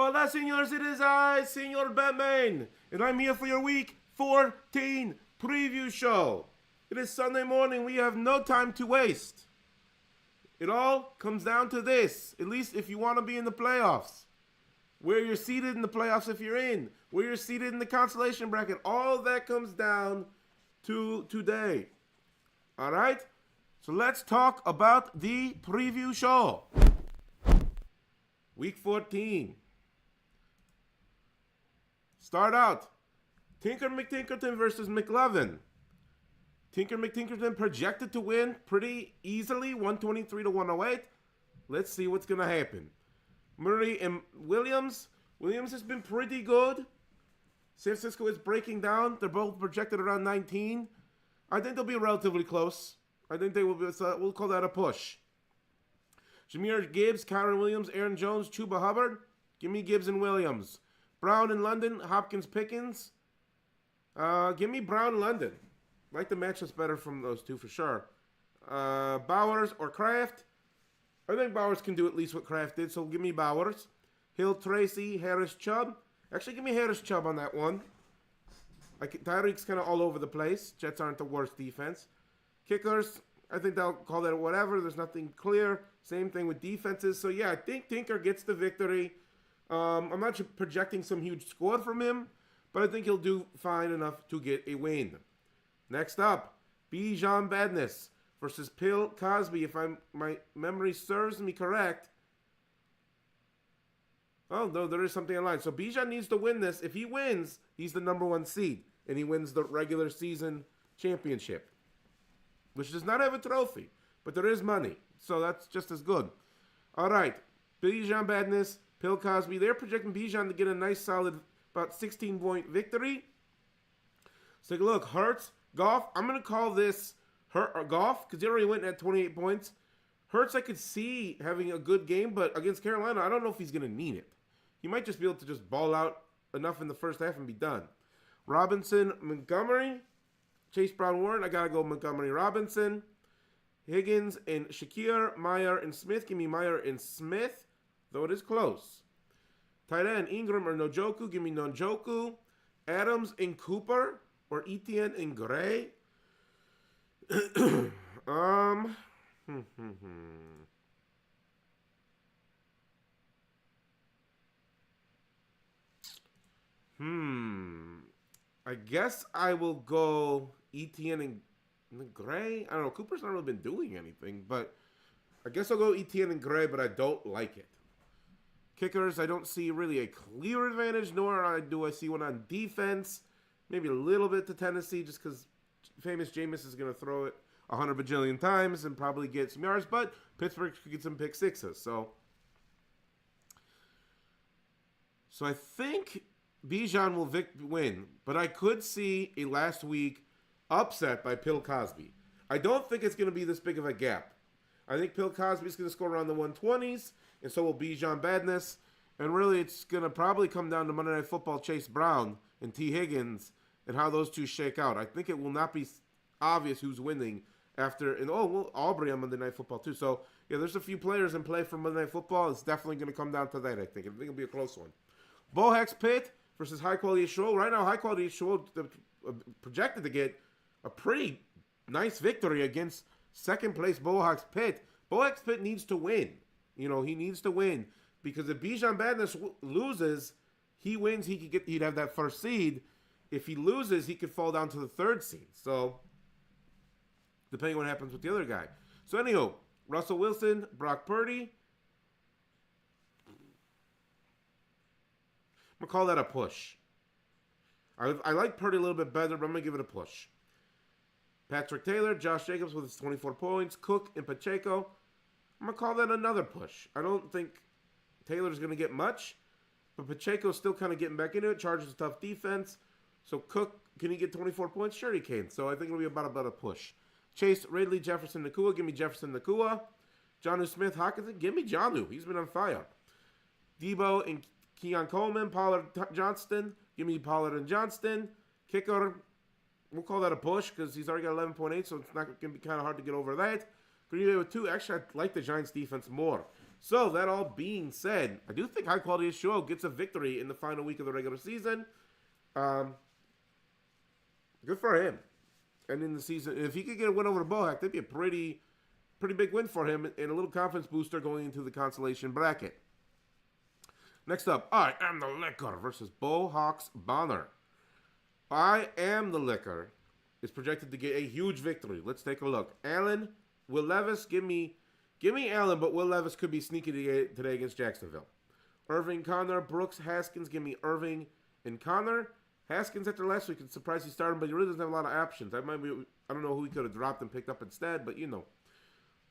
Hola, senors, it is I, Senor Batman, and I'm here for your Week 14 preview show. It is Sunday morning. We have no time to waste. It all comes down to this, at least if you want to be in the playoffs. Where you're seated in the playoffs if you're in. Where you're seated in the consolation bracket. All that comes down to today. All right? So let's talk about the preview show. Week 14. Start out. Tinker McTinkerton versus McLovin. Tinker McTinkerton projected to win pretty easily, 123 to 108. Let's see what's going to happen. Murray and Williams. Williams has been pretty good. San Francisco is breaking down. They're both projected around 19. I think they'll be relatively close. I think they will be, so we'll call that a push. Jahmyr Gibbs, Kyron Williams, Aaron Jones, Chuba Hubbard. Give me Gibbs and Williams. Brown in London, Hopkins Pickens. Give me Brown and London. Like the matchups better from those two for sure. Bowers or Kraft. I think Bowers can do at least what Kraft did, so give me Bowers. Hill, Tracy, Harris, Chubb. Actually, give me Harris, Chubb on that one. Tyreek's kind of all over the place. Jets aren't the worst defense. Kickers, I think they'll call that whatever. There's nothing clear. Same thing with defenses. So, yeah, I think Tinker gets the victory. I'm not projecting some huge score from him, but I think he'll do fine enough to get a win. Next up, Bijan Badness versus Bill Cosby. If my memory serves me correct. Oh, no, there is something in line. So Bijan needs to win this. If he wins, he's the number 1 seed, and he wins the regular season championship, which does not have a trophy, but there is money. So that's just as good. All right, Bijan Badness, Bill Cosby. They're projecting Bijan to get a nice, solid, about 16-point victory. Let's take a look. Hurts, Goff. I'm going to call this Goff because he already went at 28 points. Hurts, I could see having a good game, but against Carolina, I don't know if he's going to need it. He might just be able to just ball out enough in the first half and be done. Robinson, Montgomery, Chase Brown, Warren. I got to go Montgomery, Robinson. Higgins and Shakir, Meyer and Smith. Give me Meyer and Smith, though it is close. Tight end, Ingram or Njoku. Give me Njoku. Adams and Cooper or Etienne and Gray. I guess I will go Etienne and Gray. I don't know. Cooper's not really been doing anything, but I guess I'll go Etienne and Gray, but I don't like it. Kickers, I don't see really a clear advantage, nor do I see one on defense. Maybe a little bit to Tennessee, just because famous Jameis is going to throw it 100 bajillion times and probably get some yards, but Pittsburgh could get some pick sixes. So I think Bijan will win, but I could see a last week upset by Bill Cosby. I don't think it's going to be this big of a gap. I think Bill Cosby is going to score around the 120s, and so will Bijan Badness. And really, it's going to probably come down to Monday Night Football, Chase Brown and T. Higgins, and how those two shake out. I think it will not be obvious who's winning after, and Aubrey on Monday Night Football too. So, yeah, there's a few players in play for Monday Night Football. It's definitely going to come down to that, I think. I think it'll be a close one. Bohex Pitt versus High Quality Shul. Right now, High Quality Shul projected to get a pretty nice victory against second place Bohex Pitt. Bohex Pitt needs to win. You know, he needs to win because if Bijan Badness loses, he wins, he'd have that first seed. If he loses, he could fall down to the 3rd seed. So, depending on what happens with the other guy. So, anyhow, Russell Wilson, Brock Purdy. I'm going to call that a push. I like Purdy a little bit better, but I'm going to give it a push. Patrick Taylor, Josh Jacobs with his 24 points. Cook and Pacheco. I'm going to call that another push. I don't think Taylor's going to get much, but Pacheco's still kind of getting back into it. Chargers a tough defense. So Cook, can he get 24 points? Sure he can. So I think it'll be about a push. Chase, Ridley, Jefferson, Nakua. Give me Jefferson, Nakua. Jonnu Smith, Hawkinson. Give me Jonnu. He's been on fire. Debo and Keon Coleman, Pollard, Johnston. Give me Pollard and Johnston. Kicker, we'll call that a push because he's already got 11.8, so it's not going to be kind of hard to get over that. Green Bay with 2. Actually, I like the Giants defense more. So, that all being said, I do think High Quality Show gets a victory in the final week of the regular season. Good for him. And in the season, if he could get a win over the Bohack, that'd be a pretty big win for him and a little confidence booster going into the consolation bracket. Next up, I Am the Liquor versus Bohawks Bonner. I Am the Liquor is projected to get a huge victory. Let's take a look. Allen, Will Levis, give me Allen, but Will Levis could be sneaky today against Jacksonville. Irving, Connor, Brooks, Haskins, give me Irving and Connor. Haskins after last week, it's surprised he started, but he really doesn't have a lot of options. I don't know who he could have dropped and picked up instead, but you know.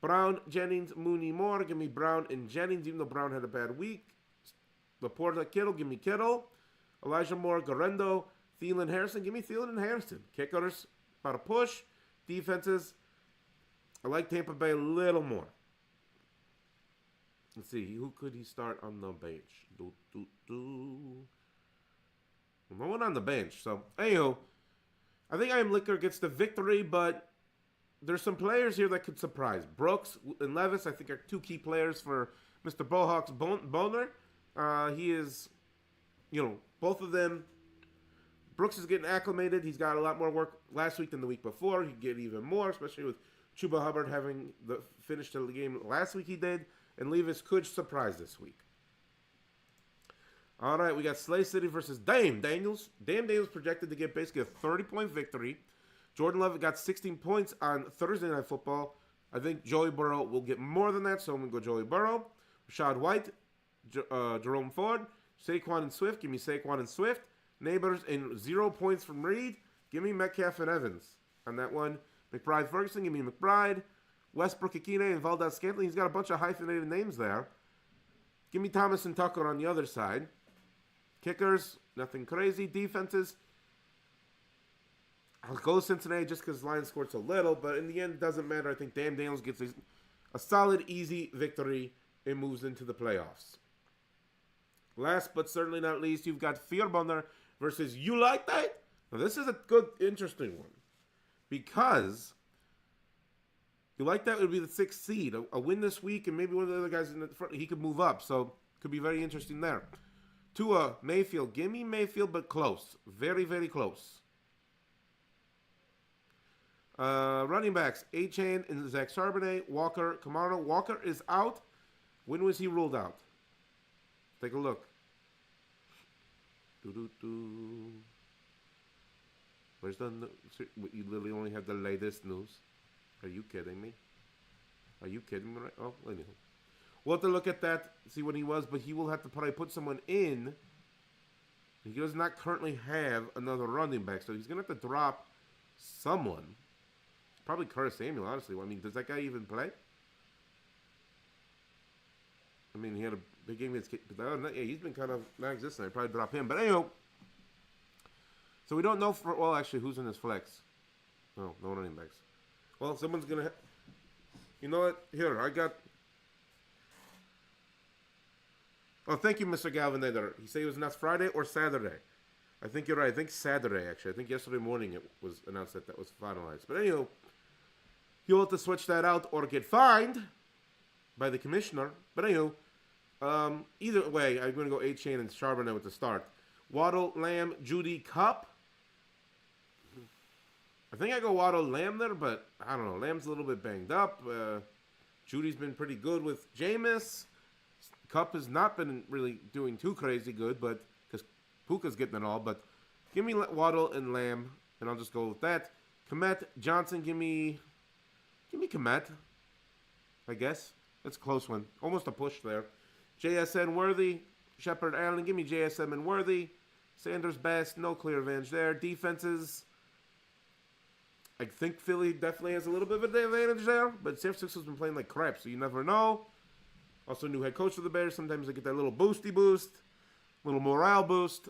Brown, Jennings, Mooney, Moore, give me Brown and Jennings, even though Brown had a bad week. Laporta, Kittle, give me Kittle. Elijah Moore, Garendo, Thielen, Harrison, give me Thielen and Harrison. Kickers, about a push. Defenses, I like Tampa Bay a little more. Let's see, who could he start on the bench? No one on the bench. So, anyhow, I think I Am Liquor gets the victory, but there's some players here that could surprise. Brooks and Levis, I think, are two key players for Mr. Bohawks Boner. He is, both of them. Brooks is getting acclimated. He's got a lot more work last week than the week before. He get even more, especially with Chuba Hubbard having the finish to the game last week he did. And Levis could surprise this week. All right, we got Slay City versus Dame Daniels. Dame Daniels projected to get basically a 30-point victory. Jordan Love got 16 points on Thursday Night Football. I think Joey Burrow will get more than that, so I'm going to go Joey Burrow. Rashad White, Jerome Ford, Saquon and Swift. Give me Saquon and Swift. Neighbors and 0 points from Reed. Give me Metcalf and Evans on that one. McBride Ferguson, give me McBride. Westbrook Akine and Valdez Scantling. He's got a bunch of hyphenated names there. Give me Thomas and Tucker on the other side. Kickers, nothing crazy. Defenses, I'll go Cincinnati just because Lions scored so little, but in the end, it doesn't matter. I think Dame Daniels gets a solid, easy victory and moves into the playoffs. Last but certainly not least, you've got Fierbunner versus You Like That? Now, this is a good, interesting one because You Like That would be the 6th seed. A win this week, and maybe one of the other guys in the front, he could move up, so could be very interesting there. Tua, Mayfield. Give me Mayfield, but close. Very, very close. Running backs, A-Chain and Zach Charbonnet. Walker, Kamara. Walker is out. When was he ruled out? Take a look. Where's the... You literally only have the latest news. Are you kidding me? Are you kidding me? Right? Oh, anyhow. We'll have to look at that, see when he was, but he will have to probably put someone in. He does not currently have another running back, so he's going to have to drop someone. Probably Curtis Samuel, honestly. I mean, does that guy even play? I mean, he had a big game against... Yeah, he's been kind of non-existent. I'd probably drop him. But anyhow, so we don't know well, actually, who's in his flex. No running backs. Well, someone's going to... You know what? Here, I got... Oh, thank you, Mr. Galvinator. He said it was next Friday or Saturday. I think you're right. I think Saturday, actually. I think yesterday morning it was announced that was finalized. But anyhow, you'll have to switch that out or get fined by the commissioner. But anyhow, either way, I'm going to go A-Chain and Charbonnet with the start. Waddle, Lamb, Judy, Cup. I think I go Waddle, Lamb there, but I don't know. Lamb's a little bit banged up. Judy's been pretty good with Jameis. Cup has not been really doing too crazy good, but because Puka's getting it all. But give me Waddle and Lamb, and I'll just go with that. Komet, Johnson, give me Komet, I guess. That's a close one. Almost a push there. JSN Worthy, Shepard Allen, give me JSM and Worthy. Sanders Best, no clear advantage there. Defenses, I think Philly definitely has a little bit of an advantage there, but San Francisco's been playing like crap, so you never know. Also, new head coach for the Bears. Sometimes they get that little boosty boost, little morale boost.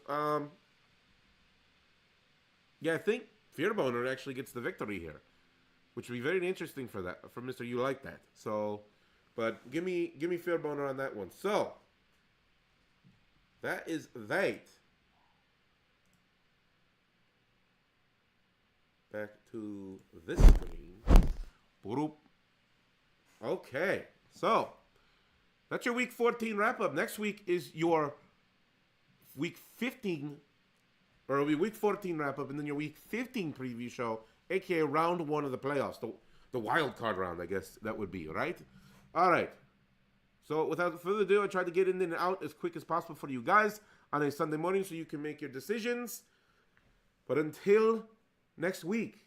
Yeah, I think Fearboner actually gets the victory here, which would be very interesting for Mr. You Like That. So, but give me Fearboner on that one. So, that is that. Back to this screen. Okay, so That's your week 14 wrap up. Next week is your week 15, or it'll be week 14 wrap up, and then your week 15 preview show, aka round 1 of the playoffs, the wild card round, I guess that would be, right? All right. So without further ado, I tried to get in and out as quick as possible for you guys on a Sunday morning so you can make your decisions. But until next week,